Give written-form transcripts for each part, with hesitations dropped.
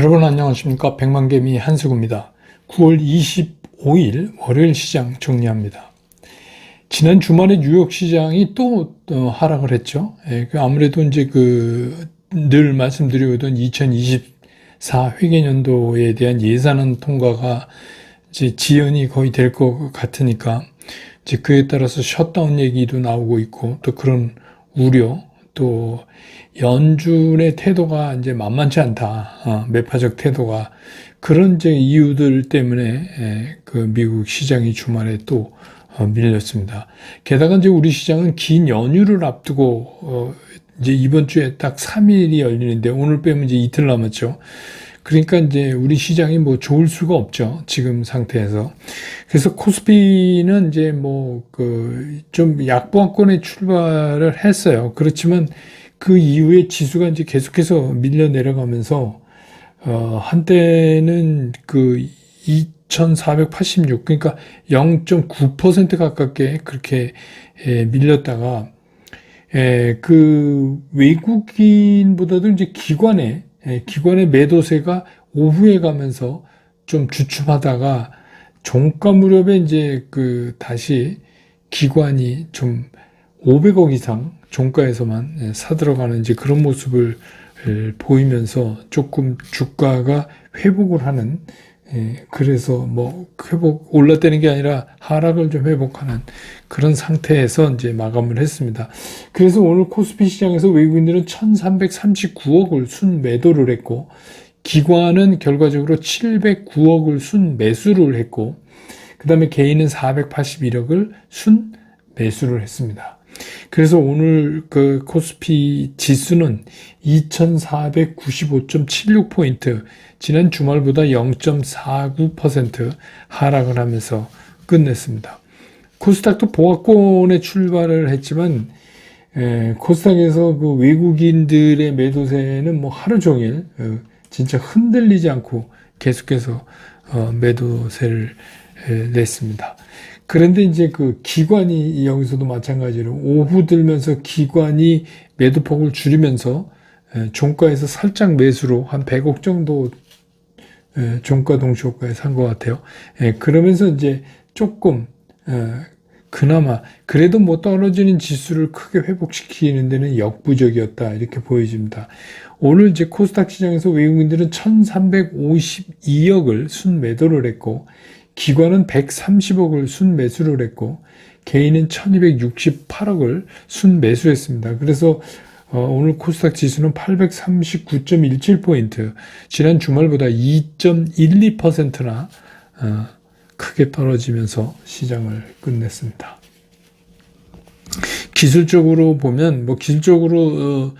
여러분 안녕하십니까. 백만개미 한수구입니다. 9월 25일 월요일 시장 정리합니다. 지난 주말에 뉴욕 시장이 또 하락을 했죠. 아무래도 이제 늘 말씀드리던 2024 회계연도에 대한 예산안 통과가 이제 지연이 거의 될 것 같으니까 이제 그에 따라서 셧다운 얘기도 나오고 있고 또 그런 우려, 또 연준의 태도가 이제 만만치 않다. 매파적 태도가 그런 이제 이유들 때문에 미국 시장이 주말에 또 밀렸습니다. 게다가 이제 우리 시장은 긴 연휴를 앞두고 이제 이번 주에 딱 3일이 열리는데 오늘 빼면 이제 이틀 남았죠. 그러니까 이제 우리 시장이 뭐 좋을 수가 없죠. 지금 상태에서. 그래서 코스피는 이제 좀 약보합권에 출발을 했어요. 그렇지만 그 이후에 지수가 이제 계속해서 밀려 내려가면서, 한때는 2486, 그러니까 0.9% 가깝게 그렇게 밀렸다가, 외국인보다도 이제 기관의 매도세가 오후에 가면서 좀 주춤하다가 종가 무렵에 이제 다시 기관이 좀 500억 이상 종가에서만 사들어가는 이제 그런 모습을 보이면서 조금 주가가 회복을 하는, 그래서 올랐다는 게 아니라 하락을 좀 회복하는 그런 상태에서 이제 마감을 했습니다. 그래서 오늘 코스피 시장에서 외국인들은 1339억을 순매도를 했고, 기관은 결과적으로 709억을 순매수를 했고, 그 다음에 개인은 481억을 순매수를 했습니다. 그래서 오늘 코스피 지수는 2495.76포인트, 지난 주말보다 0.49% 하락을 하면서 끝냈습니다. 코스닥도 보합권에 출발을 했지만, 코스닥에서 외국인들의 매도세는 하루 종일, 진짜 흔들리지 않고 계속해서, 매도세를 냈습니다. 그런데 이제 기관이 여기서도 마찬가지로 오후 들면서 기관이 매도폭을 줄이면서 종가에서 살짝 매수로 한 100억 정도 종가 동시호가에 산 것 같아요. 그러면서 이제 조금 그나마 그래도 떨어지는 지수를 크게 회복시키는 데는 역부족이었다, 이렇게 보여집니다. 오늘 이제 코스닥 시장에서 외국인들은 1352억을 순매도를 했고, 기관은 130억을 순매수를 했고, 개인은 1268억을 순매수했습니다. 그래서 오늘 코스닥 지수는 839.17포인트, 지난 주말보다 2.12%나 크게 떨어지면서 시장을 끝냈습니다. 기술적으로 보면 기술적으로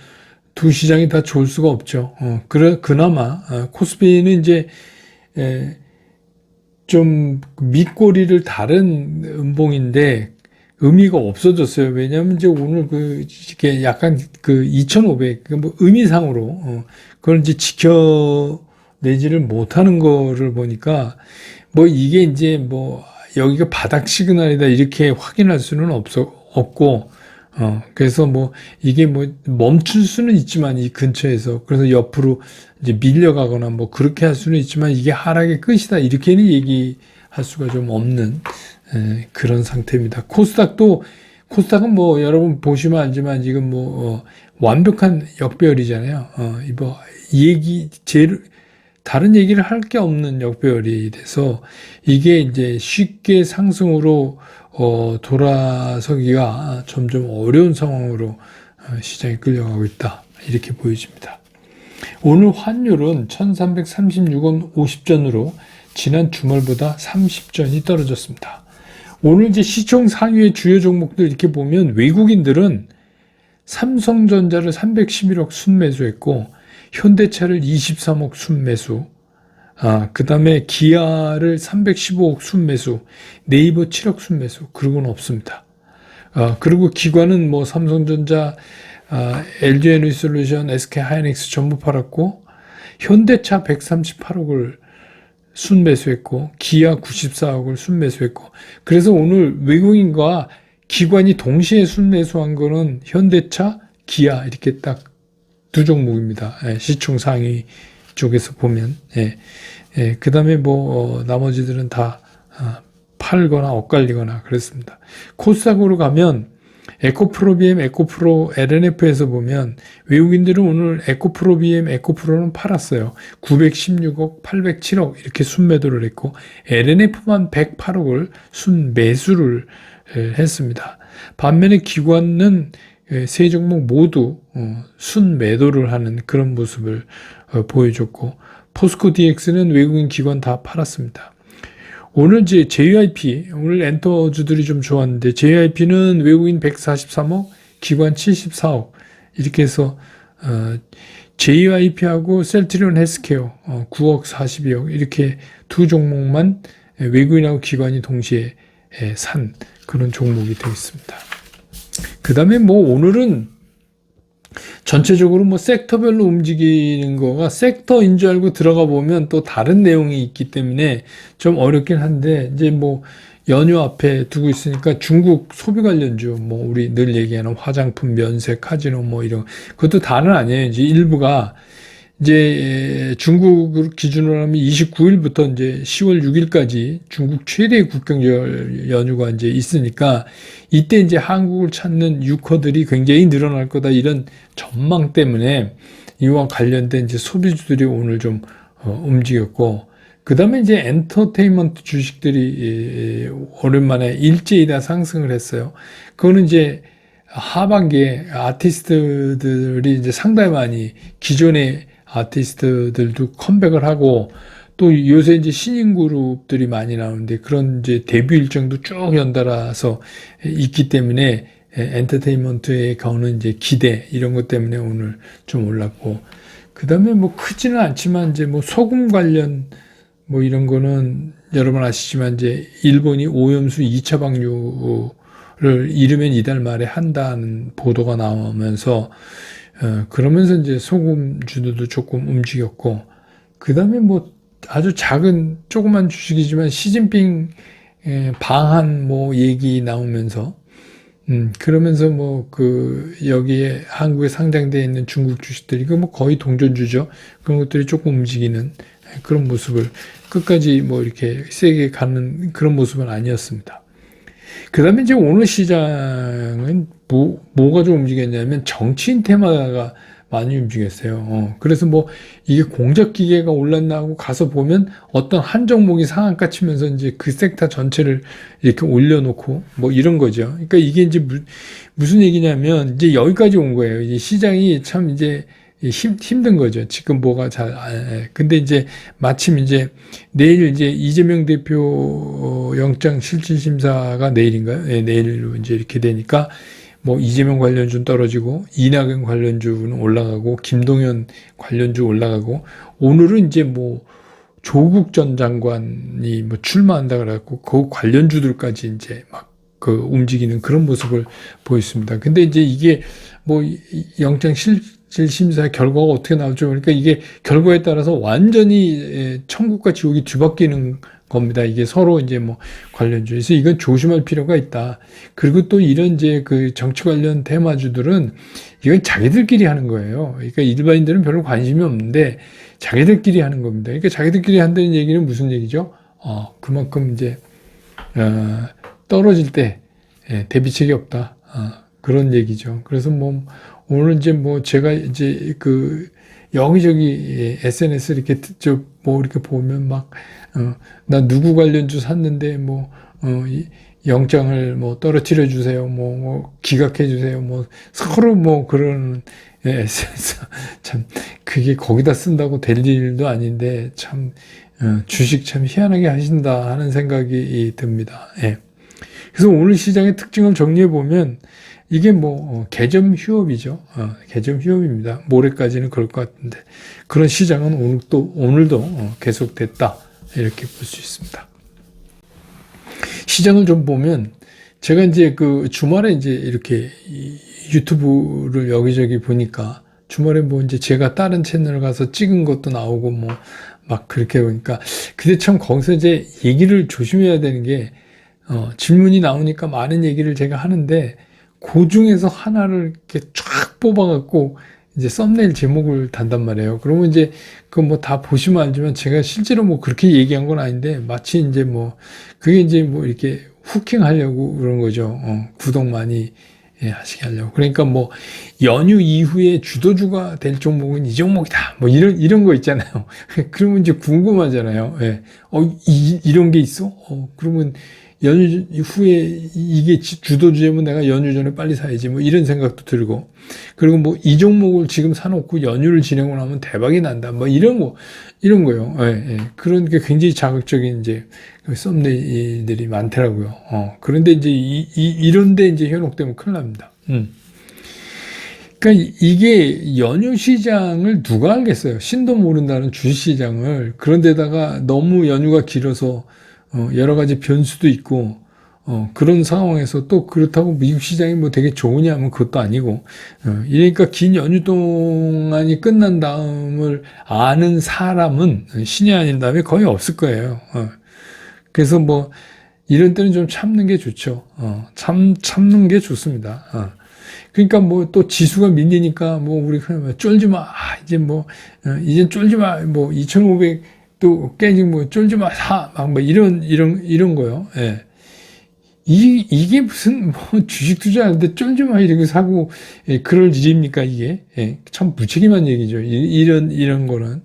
두 시장이 다 좋을 수가 없죠. 그나마 코스피는 이제 좀 밑꼬리를 다른 음봉인데 의미가 없어졌어요. 왜냐하면 이제 오늘 이렇게 약간 2,500, 의미상으로 그걸 이제 지켜내지를 못하는 거를 보니까 이게 이제 여기가 바닥 시그널이다, 이렇게 확인할 수는 없고, 그래서 이게 멈출 수는 있지만 이 근처에서, 그래서 옆으로 이제 밀려가거나 그렇게 할 수는 있지만 이게 하락의 끝이다, 이렇게는 얘기할 수가 좀 없는 그런 상태입니다. 코스닥은 여러분 보시면 알지만 지금 완벽한 역배열이잖아요. 다른 얘기를 할 게 없는 역배열이 돼서 이게 이제 쉽게 상승으로 돌아서기가 점점 어려운 상황으로 시장이 끌려가고 있다, 이렇게 보여집니다. 오늘 환율은 1336원 50전으로 지난 주말보다 30전이 떨어졌습니다. 오늘 이제 시총 상위의 주요 종목들 이렇게 보면 외국인들은 삼성전자를 311억 순매수했고, 현대차를 23억 순매수, 그 다음에 기아를 315억 순매수, 네이버 7억 순매수, 그러고는 없습니다. 그리고 기관은 삼성전자, LG에너지솔루션, SK하이닉스 전부 팔았고, 현대차 138억을 순매수했고, 기아 94억을 순매수했고, 그래서 오늘 외국인과 기관이 동시에 순매수한 거는 현대차, 기아 이렇게 딱 두 종목입니다. 시총 상위 쪽에서 보면. 그 다음에 나머지들은 다 팔거나 엇갈리거나 그렇습니다. 코스닥으로 가면 에코프로 BM, 에코프로 LNF에서 보면 외국인들은 오늘 에코프로 BM, 에코프로는 팔았어요. 916억, 807억 이렇게 순매도를 했고 LNF만 108억을 순매수를 했습니다. 반면에 기관은 세 종목 모두 순매도를 하는 그런 모습을 보여줬고 포스코 DX는 외국인 기관 다 팔았습니다. 오늘 이제 JYP, 오늘 엔터주들이 좀 좋았는데, JYP는 외국인 143억, 기관 74억, 이렇게 해서, JYP하고 셀트리온 헬스케어, 9억 42억, 이렇게 두 종목만 외국인하고 기관이 동시에 산 그런 종목이 되어 있습니다. 그 다음에 오늘은 전체적으로 섹터별로 움직이는 거가 섹터인 줄 알고 들어가 보면 또 다른 내용이 있기 때문에 좀 어렵긴 한데, 이제 연휴 앞에 두고 있으니까 중국 소비 관련주, 우리 늘 얘기하는 화장품, 면세, 카지노 이런, 그것도 다는 아니에요. 이제 일부가 이제 중국을 기준으로 하면 29일부터 이제 10월 6일까지 중국 최대의 국경절 연휴가 이제 있으니까 이때 이제 한국을 찾는 유커들이 굉장히 늘어날 거다 이런 전망 때문에 이와 관련된 이제 소비주들이 오늘 좀 움직였고, 그 다음에 이제 엔터테인먼트 주식들이 오랜만에 일제히 다 상승을 했어요. 그거는 이제 하반기에 아티스트들이 이제 상당히 많이 기존의 아티스트들도 컴백을 하고 또 요새 이제 신인 그룹들이 많이 나오는데 그런 이제 데뷔 일정도 쭉 연달아서 있기 때문에 엔터테인먼트에 가오는 이제 기대 이런 것 때문에 오늘 좀 올랐고, 그 다음에 크지는 않지만 이제 소금 관련 이런 거는 여러분 아시지만 이제 일본이 오염수 2차 방류를 이르면 이달 말에 한다는 보도가 나오면서 그러면서 이제 소금주들도 조금 움직였고, 그 다음에 아주 작은 조그만 주식이지만 시진핑 방한 얘기 나오면서 그러면서 여기에 한국에 상장되어 있는 중국 주식들이 거의 동전주죠. 그런 것들이 조금 움직이는 그런 모습을 끝까지 이렇게 세게 가는 그런 모습은 아니었습니다. 그 다음에 이제 오늘 시장은 뭐가 좀 움직였냐면 정치인 테마가 많이 움직였어요. 그래서 이게 공작기계가 올랐나 하고 가서 보면 어떤 한 종목이 상한가 치면서 이제 그 섹터 전체를 이렇게 올려놓고 이런 거죠. 그러니까 이게 이제 무슨 얘기냐면 이제 여기까지 온 거예요. 이제 시장이 참 이제 힘든 거죠. 지금 근데 이제 마침 이제 내일 이제 이재명 대표 영장 실질심사가 내일인가요? 네, 내일로 이제 이렇게 되니까 이재명 관련주는 떨어지고 이낙연 관련주는 올라가고 김동연 관련주 올라가고, 오늘은 이제 조국 전 장관이 출마한다 그래갖고 그 관련주들까지 이제 움직이는 그런 모습을 보였습니다. 근데 이제 이게 영장 실질심사 결과가 어떻게 나올지 모르니까 이게 결과에 따라서 완전히 천국과 지옥이 뒤바뀌는 겁니다. 이게 서로 이제 관련주에서 이건 조심할 필요가 있다. 그리고 또 이런 이제 그 정치 관련 테마주들은 이건 자기들끼리 하는 거예요. 그러니까 일반인들은 별로 관심이 없는데 자기들끼리 하는 겁니다. 그러니까 자기들끼리 한다는 얘기는 무슨 얘기죠? 그만큼 이제 떨어질 때 대비책이 없다. 그런 얘기죠. 그래서 오늘 이제 제가 이제 여기저기 SNS 이렇게 이렇게 보면 나 누구 관련주 샀는데 영장을 떨어뜨려 주세요. 기각해 주세요. 서로 그런 SNS 참 그게 거기다 쓴다고 될 일도 아닌데 참 주식 참 희한하게 하신다 하는 생각이 듭니다. 예. 그래서 오늘 시장의 특징을 정리해 보면 이게 개점 휴업이죠. 개점 휴업입니다. 모레까지는 그럴 것 같은데 그런 시장은 오늘도 계속됐다 이렇게 볼 수 있습니다. 시장을 좀 보면 제가 이제 주말에 이제 이렇게 유튜브를 여기저기 보니까 주말에 이제 제가 다른 채널 가서 찍은 것도 나오고 그렇게 보니까 근데 참 거기서 이제 얘기를 조심해야 되는 게 질문이 나오니까 많은 얘기를 제가 하는데 그 중에서 하나를 이렇게 쫙 뽑아갖고 이제 썸네일 제목을 단단 말이에요. 그러면 이제 그 뭐 다 보시면 알지만 제가 실제로 뭐 그렇게 얘기한 건 아닌데 마치 이제 뭐 그게 이제 뭐 이렇게 후킹 하려고 그런 거죠. 구독 많이 하시게 하려고. 그러니까 뭐 연휴 이후에 주도주가 될 종목은 이 종목이다. 뭐 이런 거 있잖아요. 그러면 이제 궁금하잖아요. 예. 이런 게 있어? 그러면 연휴 후에 이게 주도주면 내가 연휴 전에 빨리 사야지. 뭐 이런 생각도 들고. 그리고 뭐 이 종목을 지금 사놓고 연휴를 지내고 나면 대박이 난다. 뭐 이런 거요. 예, 예. 그런 게 굉장히 자극적인 이제 썸네일들이 많더라고요. 그런데 이제 이런데 이제 현혹되면 큰일 납니다. 그러니까 이게 연휴 시장을 누가 알겠어요? 신도 모른다는 주식시장을. 그런데다가 너무 연휴가 길어서 여러 가지 변수도 있고 그런 상황에서 또 그렇다고 미국 시장이 뭐 되게 좋으냐 하면 그것도 아니고 이러니까 긴 연휴 동안이 끝난 다음을 아는 사람은 신이 아닌 다음에 거의 없을 거예요. 그래서 뭐 이런 때는 좀 참는 게 좋죠. 참는 게 좋습니다. 그러니까 뭐 또 지수가 밀리니까 뭐 우리 쫄지 마. 이제 뭐 이젠 쫄지 마. 뭐 2,500 또 깨지고 뭐 쫄지 마. 사. 막 뭐 이런 거요. 예. 이게 무슨 뭐 주식 투자하는데 쫄지 마 이렇게 사고 그럴 일입니까 이게? 예. 참 무책임한 얘기죠. 이런 거는.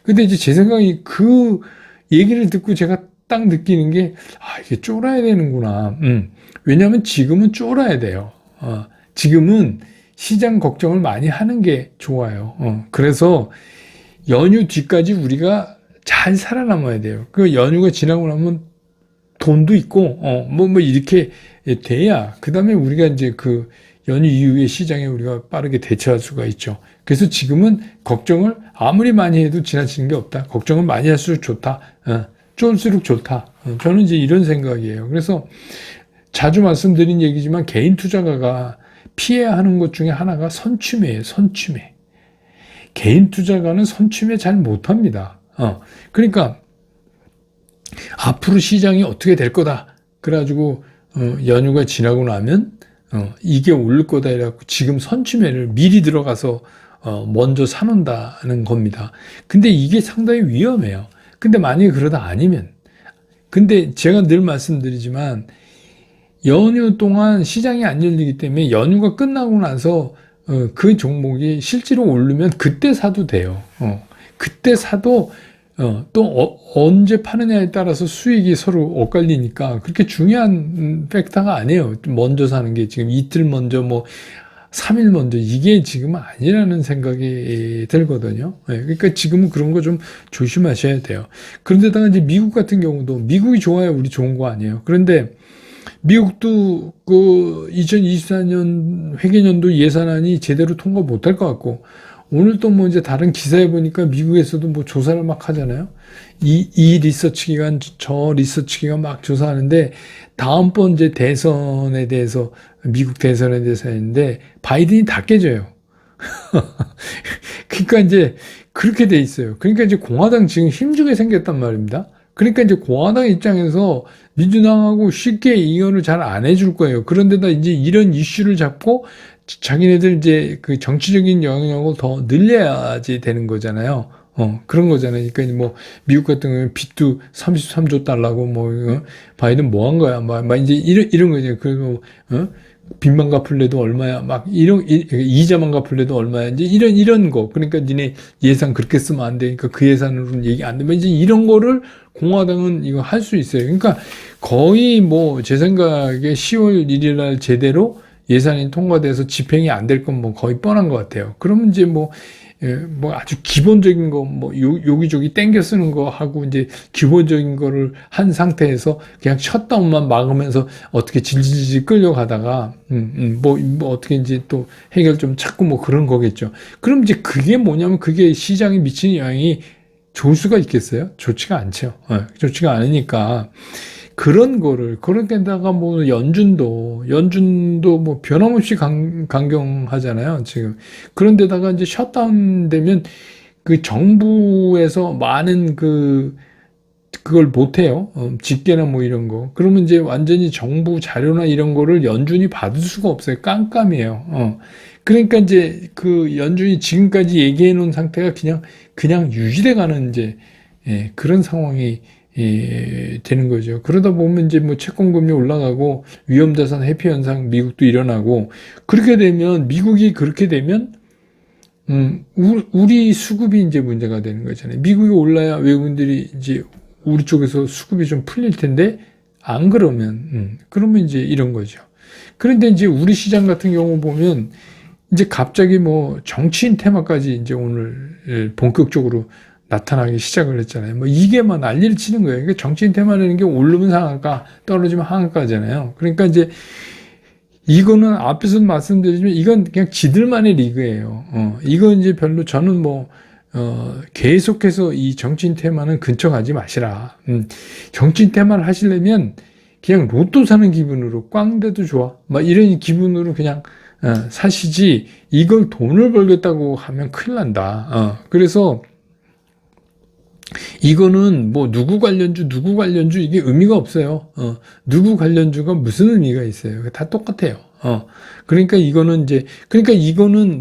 근데 이제 제 생각이 그 얘기를 듣고 제가 딱 느끼는 게 이게 쫄아야 되는구나. 왜냐하면 지금은 쫄아야 돼요. 지금은 시장 걱정을 많이 하는 게 좋아요. 그래서 연휴 뒤까지 우리가 잘 살아남아야 돼요. 그 연휴가 지나고 나면 돈도 있고, 뭐 이렇게 돼야, 그 다음에 우리가 이제 그 연휴 이후에 시장에 우리가 빠르게 대처할 수가 있죠. 그래서 지금은 걱정을 아무리 많이 해도 지나치는 게 없다. 걱정을 많이 할수록 좋다. 쫄수록 좋다. 저는 이제 이런 생각이에요. 그래서 자주 말씀드린 얘기지만 개인 투자가가 피해야 하는 것 중에 하나가 선취매예요. 선취매. 개인 투자가는 선취매 잘 못합니다. 그러니까 앞으로 시장이 어떻게 될 거다. 그래가지고 연휴가 지나고 나면 이게 오를 거다 이래갖고 지금 선취매를 미리 들어가서 먼저 사놓는다는 겁니다. 근데 이게 상당히 위험해요. 근데 만약에 그러다 아니면 근데 제가 늘 말씀드리지만 연휴 동안 시장이 안 열리기 때문에 연휴가 끝나고 나서 그 종목이 실제로 오르면 그때 사도 돼요. 그때 사도 또 언제 파느냐에 따라서 수익이 서로 엇갈리니까 그렇게 중요한 팩터가 아니에요. 먼저 사는 게 지금 이틀 먼저 뭐 3일 먼저 이게 지금은 아니라는 생각이 들거든요. 그러니까 지금은 그런 거 좀 조심하셔야 돼요. 그런데다가 이제 미국 같은 경우도 미국이 좋아야 우리 좋은 거 아니에요. 그런데 미국도 그 2024년 회계년도 예산안이 제대로 통과 못할 것 같고 오늘 또 뭐 이제 다른 기사에 보니까 미국에서도 뭐 조사를 막 하잖아요. 이 리서치 기관, 저 리서치 기관 막 조사하는데 다음번 이제 대선에 대해서 미국 대선에 대해서 했는데 바이든이 다 깨져요. 그러니까 이제 그렇게 돼 있어요. 그러니까 이제 공화당 지금 힘주게 생겼단 말입니다. 그러니까 이제 공화당 입장에서 민주당하고 쉽게 이혼을 잘 안 해줄 거예요. 그런데다 이제 이런 이슈를 잡고 자기네들 이제 그 정치적인 영향력을 더 늘려야지 되는 거잖아요. 그런 거잖아요. 그러니까 뭐 미국 같은 경우는 빚도 33조 달러고 뭐 바이든 뭐 한 거야. 막 이제 이런 거죠. 그리고 빚만 갚을래도 얼마야. 막 이자만 갚을래도 얼마야. 이제 이런 거. 그러니까 니네 예산 그렇게 쓰면 안 되니까 그 예산으로는 얘기 안 되면 이제 이런 거를 공화당은 이거 할 수 있어요. 그러니까 거의 뭐 제 생각에 10월 1일 날 제대로 예산이 통과돼서 집행이 안 될 건 뭐 거의 뻔한 것 같아요. 그러면 이제 뭐 아주 기본적인 거, 뭐, 여기저기 땡겨 쓰는 거 하고, 이제 기본적인 거를 한 상태에서 그냥 셧다운만 막으면서 어떻게 질질질 끌려가다가, 뭐 어떻게 이제 또 해결 좀 찾고 뭐 그런 거겠죠. 그럼 이제 그게 뭐냐면 그게 시장에 미치는 영향이 좋을 수가 있겠어요? 좋지가 않죠. 좋지가 않으니까. 그런 거를, 그렇게다가 뭐 연준도 뭐 변함없이 강경하잖아요, 지금. 그런데다가 이제 셧다운 되면 그 정부에서 많은 그 그걸 못해요. 집계나 뭐 이런 거. 그러면 이제 완전히 정부 자료나 이런 거를 연준이 받을 수가 없어요. 깜깜이에요. 그러니까 이제 그 연준이 지금까지 얘기해 놓은 상태가 그냥 유지돼 가는 이제, 예, 그런 상황이, 예, 되는 거죠. 그러다 보면 이제 뭐 채권금리 올라가고 위험자산 회피 현상 미국도 일어나고 그렇게 되면 미국이 그렇게 되면 우리 수급이 이제 문제가 되는 거잖아요. 미국이 올라야 외국인들이 이제 우리 쪽에서 수급이 좀 풀릴 텐데, 안 그러면, 그러면 이제 이런 거죠. 그런데 이제 우리 시장 같은 경우 보면, 이제 갑자기 뭐 정치인 테마까지 이제 오늘 본격적으로 나타나기 시작을 했잖아요. 뭐 이게 막 난리를 치는 거예요. 그러니까 정치인 테마라는 게 오르면 상한가, 떨어지면 하한가잖아요. 그러니까 이제 이거는 앞에서 말씀드리지만 이건 그냥 지들만의 리그예요. 이건 이제 별로 저는 뭐, 계속해서 이 정치인 테마는 근처 가지 마시라. 정치인 테마를 하시려면 그냥 로또 사는 기분으로 꽝돼도 좋아. 막 이런 기분으로 그냥, 사시지 이걸 돈을 벌겠다고 하면 큰일 난다. 그래서 이거는 뭐 누구 관련주 이게 의미가 없어요. 누구 관련주가 무슨 의미가 있어요. 다 똑같아요. 그러니까 이거는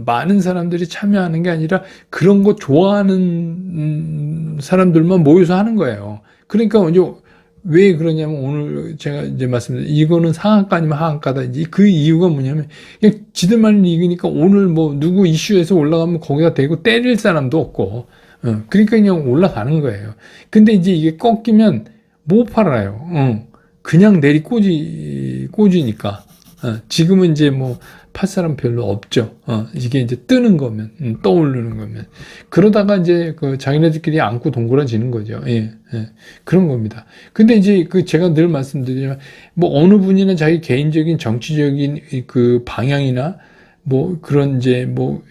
많은 사람들이 참여하는 게 아니라 그런 거 좋아하는 사람들만 모여서 하는 거예요. 그러니까 이제 왜 그러냐면 오늘 제가 이제 말씀드린 이거는 상한가 아니면 하한가다. 이제 그 이유가 뭐냐면 그냥 지들만 이기니까 오늘 뭐 누구 이슈에서 올라가면 거기다 대고 때릴 사람도 없고 그러니까 그냥 올라가는 거예요. 근데 이제 이게 꺾이면 못 팔아요. 그냥 꽂이니까. 지금은 이제 뭐 팔 사람 별로 없죠. 이게 이제 뜨는 거면, 떠오르는 거면. 그러다가 이제 그 자기네들끼리 안고 동그라지는 거죠. 예, 예. 그런 겁니다. 근데 이제 그 제가 늘 말씀드리지만 뭐 어느 분이나 자기 개인적인 정치적인 그 방향이나 뭐 그런 이제 뭐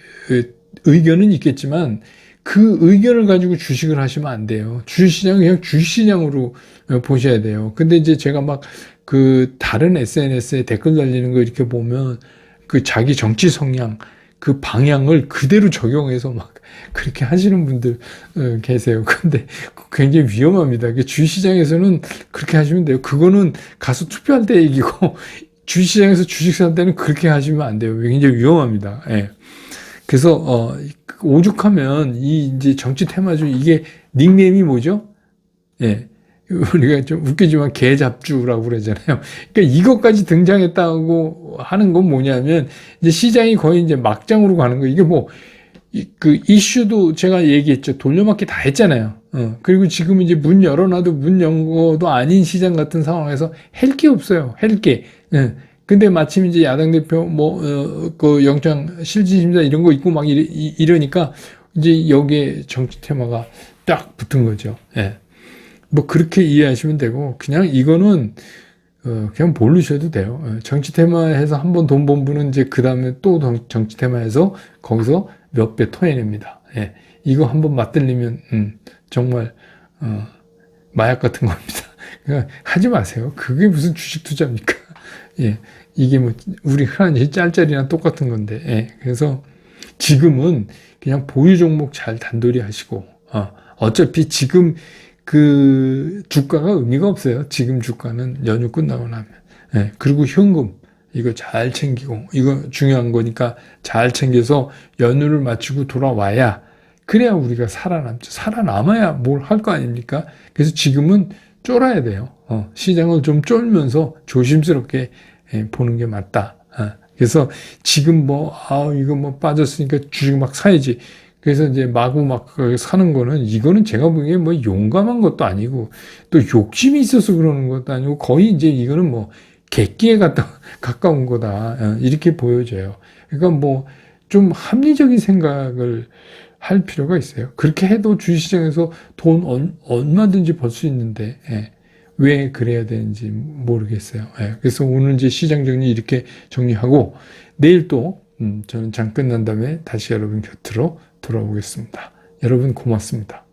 의견은 있겠지만 그 의견을 가지고 주식을 하시면 안 돼요. 주식시장은 그냥 주식시장으로 보셔야 돼요. 근데 이제 제가 막 그 다른 SNS에 댓글 달리는 거 이렇게 보면 그 자기 정치 성향, 그 방향을 그대로 적용해서 막 그렇게 하시는 분들 계세요. 근데 굉장히 위험합니다. 주식시장에서는 그렇게 하시면 돼요. 그거는 가서 투표할 때 얘기고 주식시장에서 주식 살 때는 그렇게 하시면 안 돼요. 굉장히 위험합니다. 예. 그래서 오죽하면 이 이제 정치 테마주 이게 닉네임이 뭐죠? 예. 우리가 좀 웃기지만 개잡주라고 그러잖아요. 그러니까 이것까지 등장했다고 하는 건 뭐냐면 이제 시장이 거의 이제 막장으로 가는 거예요. 이게 뭐 그 이슈도 제가 얘기했죠. 돌려막기 다 했잖아요. 그리고 지금 이제 문 열어놔도 문 연 거도 아닌 시장 같은 상황에서 할 게 없어요. 할 게. 근데 마침 이제 야당 대표 그 영장 실질심사 이런 거 있고 막 이러니까 이제 여기에 정치 테마가 딱 붙은 거죠. 예. 뭐 그렇게 이해하시면 되고 그냥 이거는 그냥 모르셔도 돼요. 정치 테마에서 한번 돈 번 분은 이제 그 다음에 또 정치 테마에서 거기서 몇 배 토해냅니다. 예. 이거 한번 맞들리면 정말 마약 같은 겁니다. 그러니까 하지 마세요. 그게 무슨 주식 투자입니까? 예. 이게 뭐 우리 흔한 짤짤이랑 똑같은 건데. 예. 그래서 지금은 그냥 보유 종목 잘 단돌이 하시고 어차피 지금 그 주가가 의미가 없어요. 지금 주가는 연휴 끝나고 나면. 예, 그리고 현금 이거 잘 챙기고 이거 중요한 거니까 잘 챙겨서 연휴를 마치고 돌아와야 그래야 우리가 살아남죠. 살아남아야 뭘 할 거 아닙니까? 그래서 지금은 쫄아야 돼요. 시장을 좀 쫄면서 조심스럽게 보는 게 맞다. 그래서 지금 이거 뭐 빠졌으니까 주식 막 사야지. 그래서 이제 마구 막 사는 거는 이거는 제가 보기엔 뭐 용감한 것도 아니고 또 욕심이 있어서 그러는 것도 아니고 거의 이제 이거는 뭐 객기에 가까운 거다. 이렇게 보여져요. 그러니까 뭐 좀 합리적인 생각을 할 필요가 있어요. 그렇게 해도 주식시장에서 돈 얼마든지 벌 수 있는데 왜 그래야 되는지 모르겠어요. 그래서 오늘 이제 시장 정리 이렇게 정리하고 내일 또 저는 장 끝난 다음에 다시 여러분 곁으로 돌아오겠습니다. 여러분 고맙습니다.